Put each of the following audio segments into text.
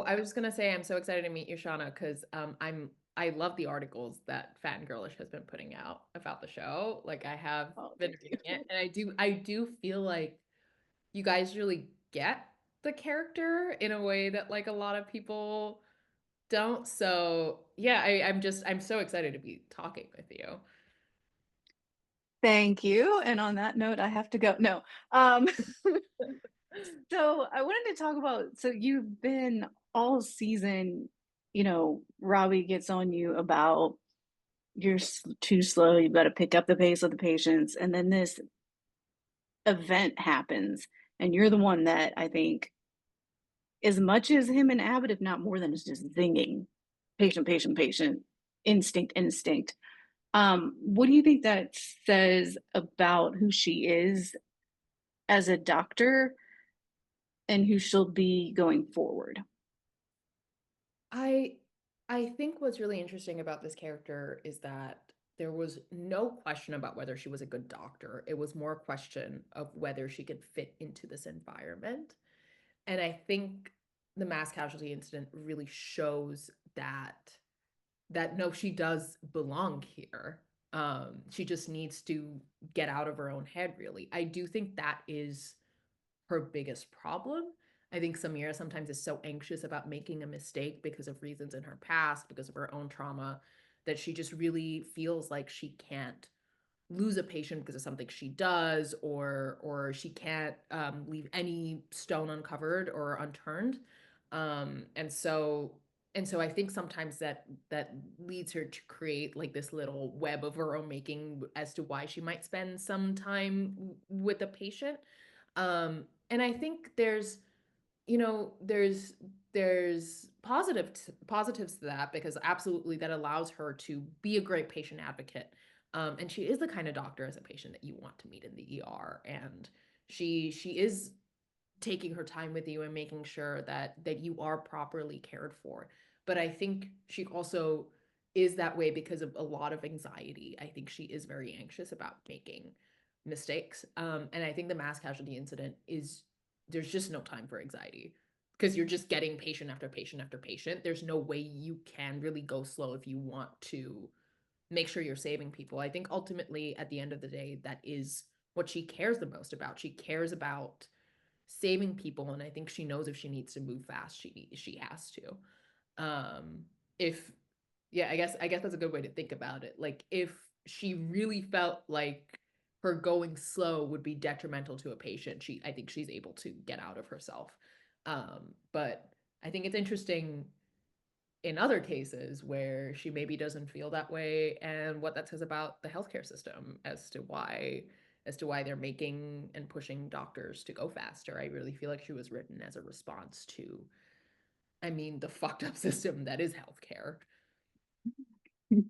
I was just gonna say I'm so excited to meet you, Shauna, because I love the articles that Fangirlish has been putting out about the show. Like I have Oh, been thank you. reading it, and I do feel like you guys really get the character in a way that like a lot of people don't. So yeah, I'm so excited to be talking with you. Thank you. And on that note, I have to go. No. Um, so I wanted to talk about, so you've been all season, Robbie gets on you about too slow, you've got to pick up the pace of the patients. And then this event happens, and you're the one that I think, as much as him and Abbott, if not more than, is just zinging patient, patient, patient, instinct, instinct. What do you think that says about who she is as a doctor and who she'll be going forward? I I think what's really interesting about this character is that there was no question about whether she was a good doctor. It was more a question of whether she could fit into this environment. And I think the mass casualty incident really shows that no, she does belong here. She just needs to get out of her own head, really. I do think that is her biggest problem. I think Samira sometimes is so anxious about making a mistake because of reasons in her past, because of her own trauma, that she just really feels like she can't lose a patient because of something she does, or she can't leave any stone uncovered or unturned. And so I think sometimes that leads her to create like this little web of her own making as to why she might spend some time with a patient. And I think there's positives to that, because absolutely that allows her to be a great patient advocate. And she is the kind of doctor as a patient that you want to meet in the ER, and she is taking her time with you and making sure that you are properly cared for. But I think she also is that way because of a lot of anxiety. I think she is very anxious about making mistakes. And I think the mass casualty incident is, there's just no time for anxiety, because you're just getting patient after patient after patient. There's no way you can really go slow if you want to make sure you're saving people. I think ultimately at the end of the day, that is what she cares the most about. She cares about saving people, and I think she knows if she needs to move fast, she has to. If Yeah, I guess that's a good way to think about it. Like if she really felt like her going slow would be detrimental to a patient, I think she's able to get out of herself. But I think it's interesting in other cases where she maybe doesn't feel that way, and what that says about the healthcare system as to why they're making and pushing doctors to go faster. I really feel like she was written as a response to, I mean, the fucked up system that is healthcare.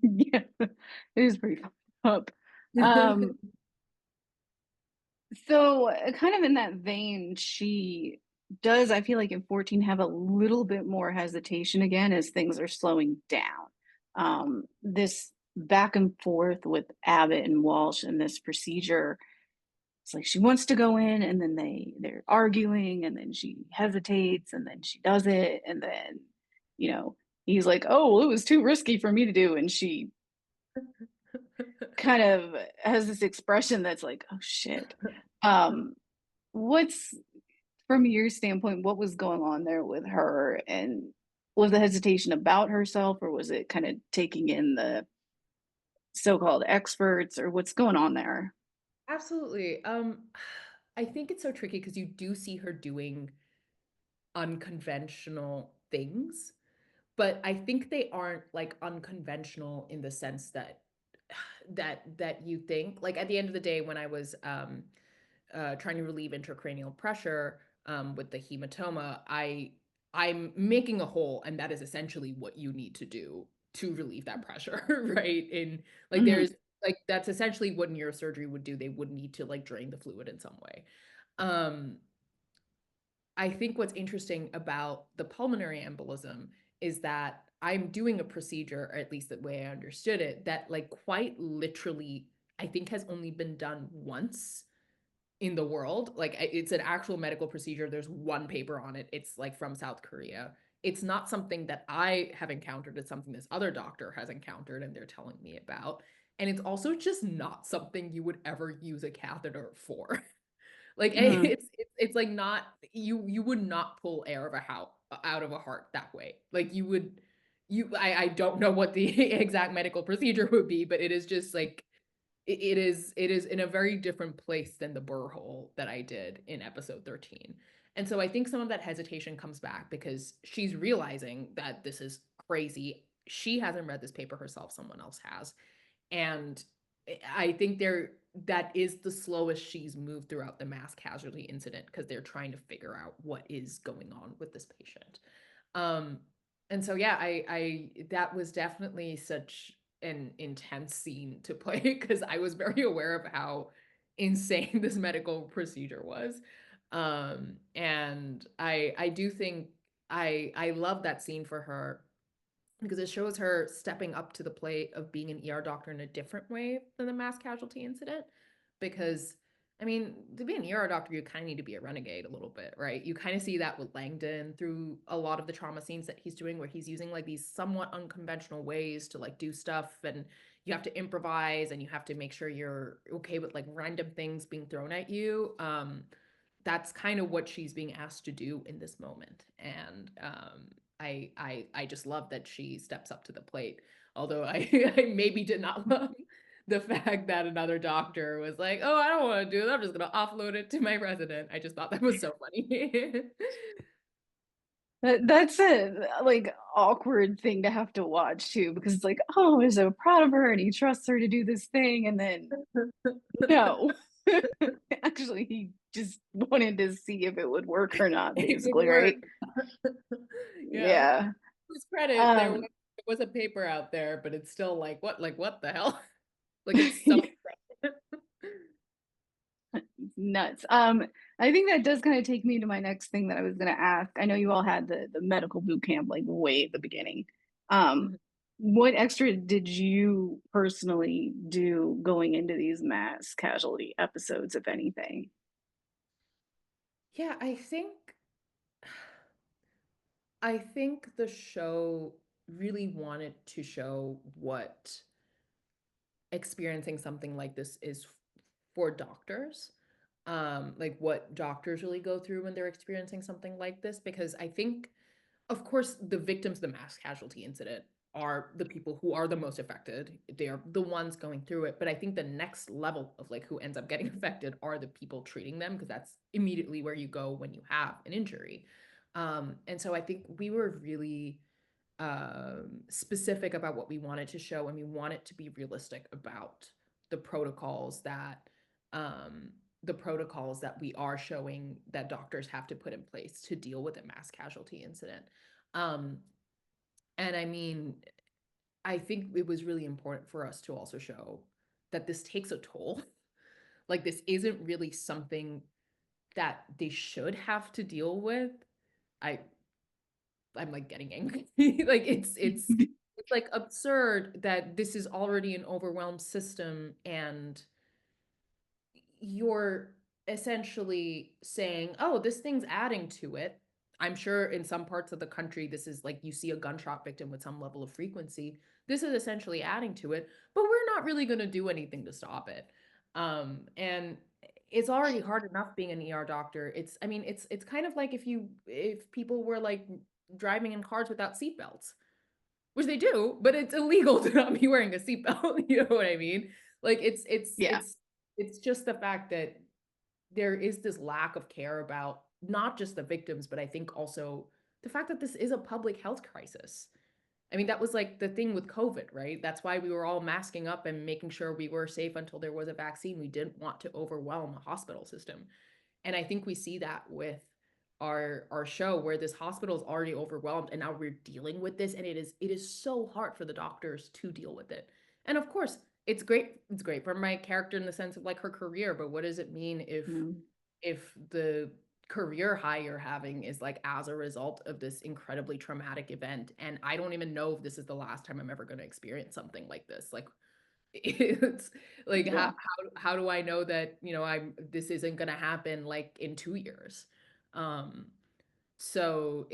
Yeah, it is pretty fucked up. Um, so kind of in that vein, she does, I feel like in 14, have a little bit more hesitation again as things are slowing down. This back and forth with Abbott and Walsh and this procedure, it's like she wants to go in, and then they're arguing, and then she hesitates, and then she does it, and then you know he's like, oh well, it was too risky for me to do, and she kind of has this expression that's like, oh shit. um what's, from your standpoint, what was going on there with her, and was the hesitation about herself, or was it kind of taking in the so-called experts, or what's going on there? Absolutely. I think it's so tricky because you do see her doing unconventional things, but I think they aren't like unconventional in the sense that that you think. Like at the end of the day, when I was trying to relieve intracranial pressure with the hematoma, I'm making a hole, and that is essentially what you need to do to relieve that pressure, right? In like Mhm. there's like that's essentially what neurosurgery would do. They would need to like drain the fluid in some way. Um, I think what's interesting about the pulmonary embolism is that I'm doing a procedure, or at least the way I understood it, that like quite literally I think has only been done once in the world. Like it's an actual medical procedure. There's one paper on it. It's like from South Korea. it's not something that I have encountered, it's something this other doctor has encountered and they're telling me about. And it's also just not something you would ever use a catheter for. Like, Mhm. it's like not you would not pull air of a how out of a heart that way. Like, you would I don't know what the exact medical procedure would be, but it is just like it is in a very different place than the burr hole that I did in episode 13. And so I think some of that hesitation comes back because she's realizing that this is crazy. She hasn't read this paper herself, someone else has. And I think that is the slowest she's moved throughout the mass casualty incident because they're trying to figure out what is going on with this patient. Um, and so yeah, I that was definitely such an intense scene to play because I was very aware of how insane this medical procedure was. And I do think I love that scene for her because it shows her stepping up to the plate of being an ER doctor in a different way than the mass casualty incident. Because, I mean, to be an ER doctor, you kind of need to be a renegade a little bit, right? You kind of see that with Langdon through a lot of the trauma scenes that he's doing, where he's using like these somewhat unconventional ways to like do stuff, and you have to improvise and you have to make sure you're okay with like random things being thrown at you. That's kind of what she's being asked to do in this moment. And I just love that she steps up to the plate. Although I, I maybe did not love the fact that another doctor was like, "Oh, I don't want to do that. I'm just gonna offload it to my resident." I just thought that was so funny. That's a, like, awkward thing to have to watch too, because it's like, "Oh, he's so proud of her and he trusts her to do this thing," and then, no. Actually, he just wanted to see if it would work or not, It would basically, right? work. Yeah. Yeah. His credit, Um, there was a paper out there, but it's still like what the hell? Like it's so nuts. I think that does kind of take me to my next thing that I was going to ask. I know you all had the medical boot camp like way at the beginning. Um, what extra did you personally do going into these mass casualty episodes, if anything? Yeah, I think the show really wanted to show what experiencing something like this is for doctors. Like what doctors really go through when they're experiencing something like this, because I think, of course, the victims of the mass casualty incident are the people who are the most affected. They are the ones going through it. But I think the next level of like who ends up getting affected are the people treating them, because that's immediately where you go when you have an injury. And so I think we were really specific about what we wanted to show, and we want it to be realistic about the protocols that um, the protocols that we are showing that doctors have to put in place to deal with a mass casualty incident. Um, and I mean, I think it was really important for us to also show that this takes a toll. Like this isn't really something that they should have to deal with. I I'm like getting angry. Like it's like absurd that this is already an overwhelmed system and you're essentially saying, "Oh, this thing's adding to it." I'm sure in some parts of the country this is like you see a gunshot victim with some level of frequency. This is essentially adding to it, but we're not really going to do anything to stop it. And it's already hard enough being an ER doctor. I mean, it's kind of like if people were like driving in cars without seatbelts, which they do, but it's illegal to not be wearing a seatbelt. You know what I mean? Like Yeah. it's just the fact that there is this lack of care about not just the victims, but I think also the fact that this is a public health crisis. I mean, that was like the thing with COVID, right? That's why we were all masking up and making sure we were safe until there was a vaccine. We didn't want to overwhelm a hospital system. And I think we see that with our show where this hospital is already overwhelmed and now we're dealing with this, and it is so hard for the doctors to deal with it. And of course, it's great for my character in the sense of like her career, but what does it mean Mm. if the career high you're having is like as a result of this incredibly traumatic event, and I don't even know if this is the last time I'm ever going to experience something like this. Like it's like Yeah. how do I know that, I'm this isn't gonna happen like in 2 years? Um, so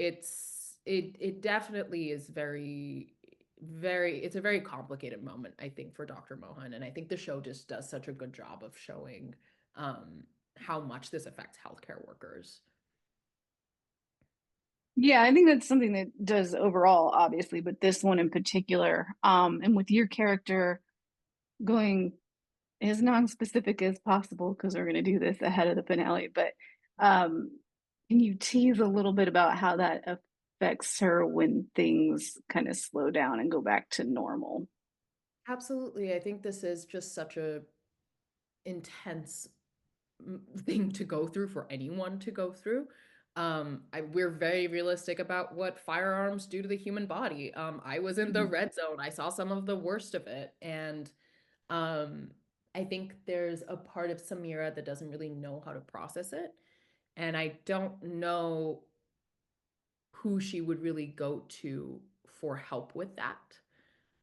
it definitely is very it's a very complicated moment, I think, for Dr. Mohan, and I think the show just does such a good job of showing how much this affects healthcare workers. Yeah, I think that's something that does overall, obviously, but this one in particular, and with your character going as non-specific as possible because we're going to do this ahead of the finale, but um, can you tease a little bit about how that affects her when things kind of slow down and go back to normal? Absolutely. I think this is just such a intense thing to go through for anyone to go through. We're very realistic about what firearms do to the human body. I was in the Mhm. red zone. I saw some of the worst of it, and um, I think there's a part of Samira that doesn't really know how to process it, and I don't know who she would really go to for help with that.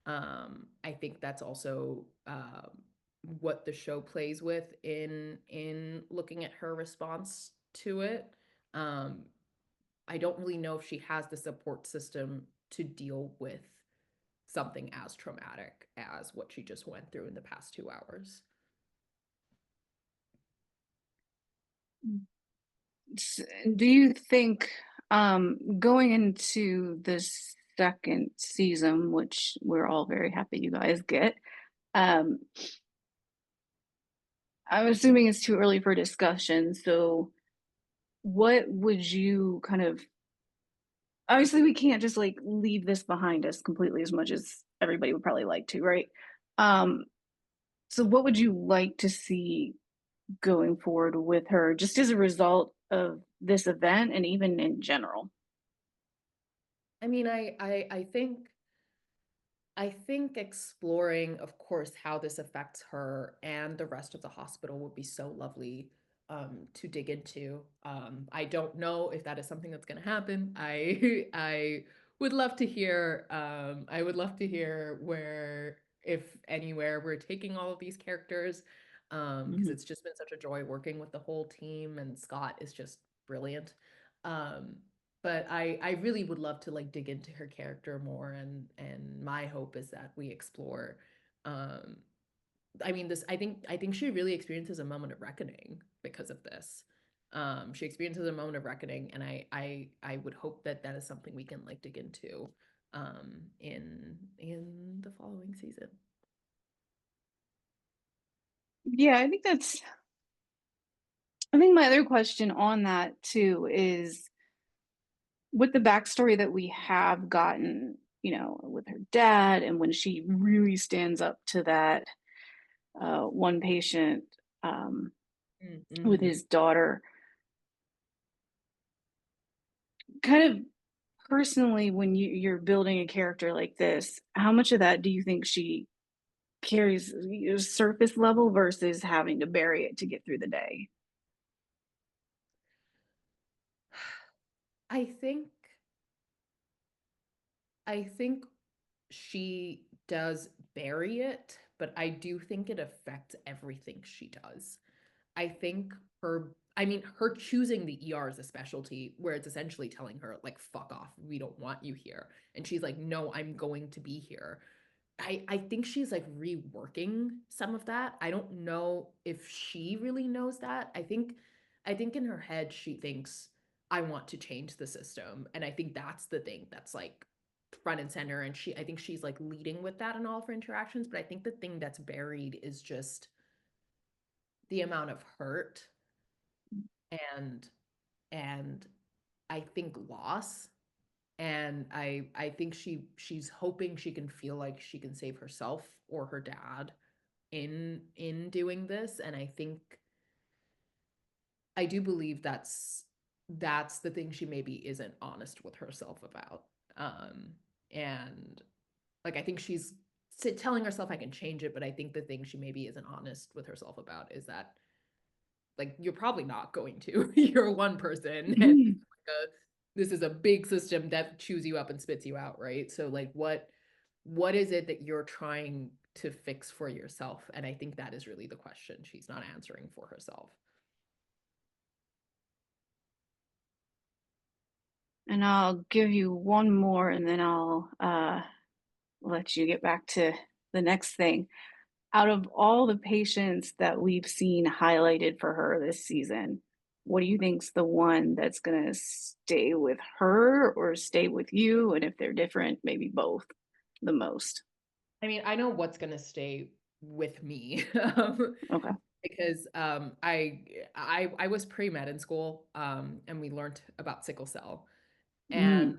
I think that's also what the show plays with in looking at her response to it. Um, I don't really know if she has the support system to deal with something as traumatic as what she just went through in the past 2 hours. Do you think going into this second season, which we're all very happy you guys get, um, I'm assuming it's too early for discussion. So, what would you kind of obviously we can't just like leave this behind us completely as much as everybody would probably like to, right? Um, so what would you like to see going forward with her just as a result of this event and even in general? I mean, I think exploring, of course, how this affects her and the rest of the hospital would be so lovely to dig into. I don't know if that is something that's going to happen. I would love to hear. I would love to hear where, if anywhere, we're taking all of these characters, because Mhm. it's just been such a joy working with the whole team, and Scott is just brilliant. Um, but I really would love to like dig into her character more, and my hope is that we explore um I mean this I think she really experiences a moment of reckoning because of this. She experiences a moment of reckoning, and I would hope that that is something we can like dig into in the following season. Yeah, I think my other question on that too is with the backstory that we have gotten, with her dad and when she really stands up to that one patient with Mm-hmm. his daughter, kind of personally, when you're building a character like this, how much of that do you think she carries surface level versus having to bury it to get through the day? I think I think she does bury it, but I do think it affects everything she does. I think I mean, her choosing the ER as a specialty, where it's essentially telling her, like, fuck off, we don't want you here. And she's like, no, I'm going to be here. I think she's like reworking some of that. I don't know if she really knows that. I think in her head she thinks I want to change the system, and I think that's the thing that's like front and center, and I think she's like leading with that in all of her interactions, but I think the thing that's buried is just the amount of hurt and and I think loss, and I think she's hoping she can feel like she can save herself or her dad in doing this, and I do believe that's the thing she maybe isn't honest with herself about. um and like I think she's telling herself I can change it, but I think the thing she maybe isn't honest with herself about is that like you're probably not going to. You're one person, and this is a big system that chews you up and spits you out, right? So like what is it that you're trying to fix for yourself? And I think that is really the question she's not answering for herself. And I'll give you one more and then I'll let you get back to the next thing. Out of all the patients that we've seen highlighted for her this season, what do you think's the one that's gonna stay with her or stay with you? And if they're different, maybe both the most? I mean, I know what's gonna stay with me, Okay. because, I was pre-med in school, and we learned about sickle cell, Mm, and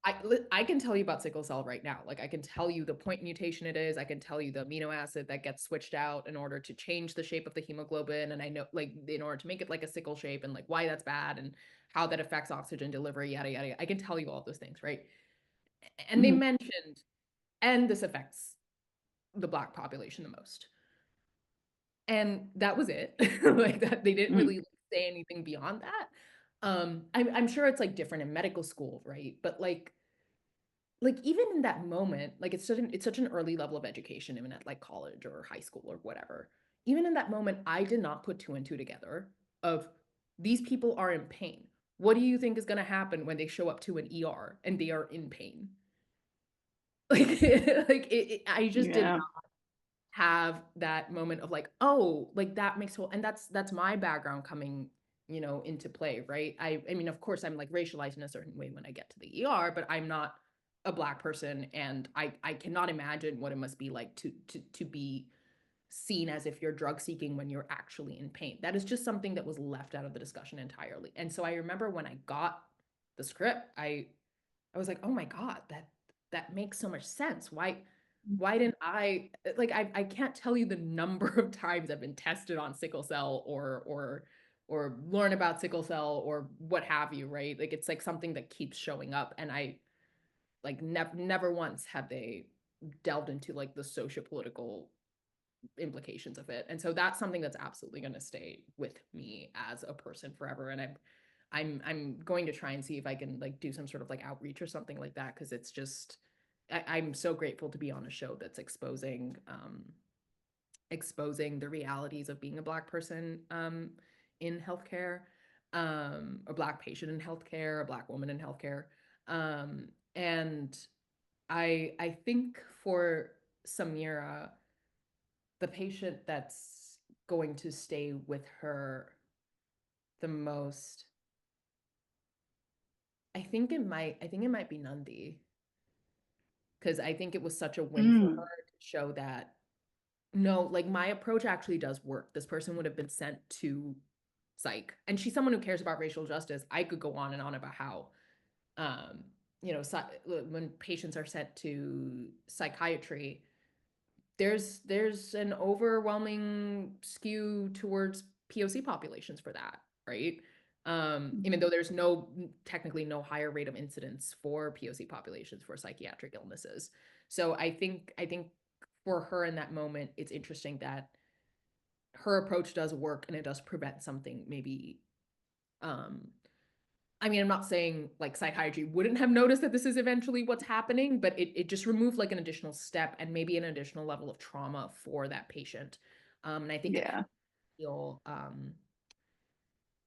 I can tell you about sickle cell right now, like, I can tell you the point mutation it is, I can tell you the amino acid that gets switched out in order to change the shape of the hemoglobin, and I know like, in order to make it like a sickle shape and, like, why that's bad and how that affects oxygen delivery, yada, yada, yada. I can tell you all those things, right? And they mhm, mentioned and this affects the Black population the most. And that was it. Like, that they didn't mm, really say anything beyond that. I'm sure it's, like, different in medical school, right? But, like, even in that moment, like, it's such an early level of education, even at, like, college or high school or whatever. Even in that moment, I did not put 2 and 2 together of, "These people are in pain. What do you think is gonna happen when they show up to an ER and they are in pain?" Like, I just did yeah, have that moment of like, "Oh, like, that makes whole," and that's my background coming, into play, right? I mean, of course, I'm, like, racialized in a certain way when I get to the ER, but I'm not a Black person, and I cannot imagine what it must be like to be seen as if you're drug seeking when you're actually in pain. That is just something that was left out of the discussion entirely, and so I remember when I got the script, I was like, "Oh my god, that makes so much sense. Why didn't I," like, I can't tell you the number of times I've been tested on sickle cell or learn about sickle cell or what have you, right? Like, it's like something that keeps showing up, and I like never once have they delved into like the sociopolitical implications of it. And so that's something that's absolutely going to stay with me as a person forever. And I'm going to try and see if I can like do some sort of like outreach or something like that because it's just I'm so grateful to be on a show that's exposing the realities of being a Black person in healthcare, a Black patient in healthcare, a Black woman in healthcare. And I think for Samira, the patient that's going to stay with her the most, I think it might be Nandi, because I think it was such a win for mm, her to show that no, like my approach actually does work. This person would have been sent to psych. And she's someone who cares about racial justice. I could go on and on about how um, when patients are sent to psychiatry, there's an overwhelming skew towards POC populations for that, right? Even mhm, though there's no technically no higher rate of incidence for POC populations for psychiatric illnesses. So I think for her in that moment, it's interesting that her approach does work and it does prevent something maybe um I mean, I'm not saying like psychiatry wouldn't have noticed that this is eventually what's happening, but it just removed like an additional step and maybe an additional level of trauma for that patient. And I think yeah, feel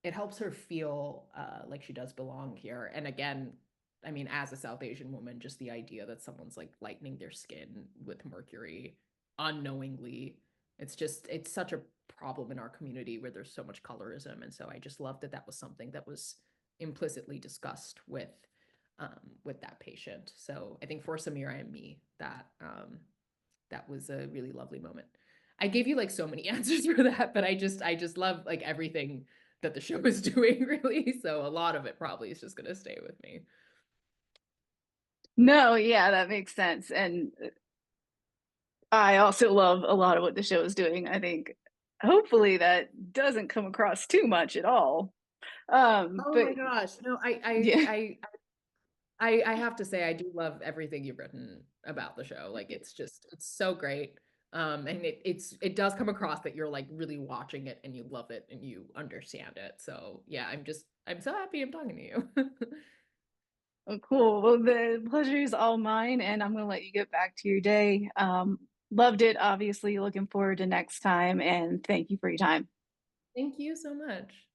it helps her feel like she does belong here. And again, I mean, as a South Asian woman, just the idea that someone's like lightening their skin with mercury unknowingly, it's such a problem in our community where there's so much colorism. And so I just love that that was something that was implicitly discussed with that patient. So I think for Samira and me, that was a really lovely moment. I gave you like so many answers for that, but I just love like everything that the show is doing really. So a lot of it probably is just gonna stay with me. no, yeah, that makes sense. And I also love a lot of what the show is doing. I think hopefully that doesn't come across too much at all. Oh But my gosh. No, yeah, I have to say I do love everything you've written about the show. Like it's so great. And it does come across that you're like really watching it and you love it and you understand it. So yeah, I'm so happy I'm talking to you. oh, cool. Well, the pleasure is all mine, and I'm gonna let you get back to your day. Loved it, obviously. Looking forward to next time, and thank you for your time. Thank you so much.